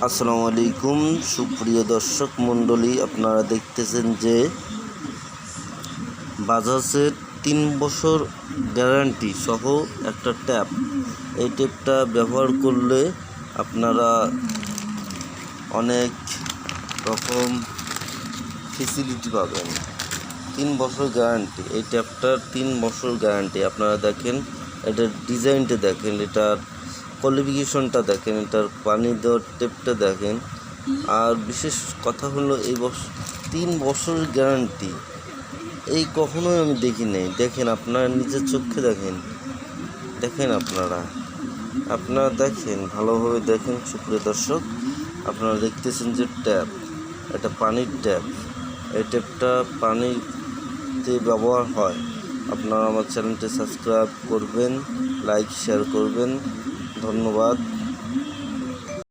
আসসালামু আলাইকুম সুপ্রিয় দর্শক মণ্ডলী, আপনারা দেখতেছেন যে বাজাজের 3 বছর গ্যারান্টি সহ একটা ট্যাপ। এই ট্যাপটা ব্যবহার করলে আপনারা অনেক রকম ফেসিলিটি পাবেন। 3 বছর গ্যারান্টি, এই ট্যাপটার 3 বছর গ্যারান্টি। আপনারা দেখেন, এটার ডিজাইনটা দেখেন, এটার কোয়ালিফিকেশনটা দেখেন, এটার পানি দেওয়ার টেপটা দেখেন। আর বিশেষ কথা হলো এই 3 বছরের গ্যারান্টি এই কখনোই আমি দেখি নাই। দেখেন, আপনারা নিজের চোখে দেখেন আপনারা দেখেন, ভালোভাবে দেখেন সুপ্রিয় দর্শক। আপনারা দেখতেছেন যে ট্যাপ, এটা পানির ট্যাপ। এই ট্যাপটা পানিতে ব্যবহার হয়। আপনারা আমার চ্যানেলটি সাবস্ক্রাইব করবেন, লাইক শেয়ার করবেন। ধন্যবাদ।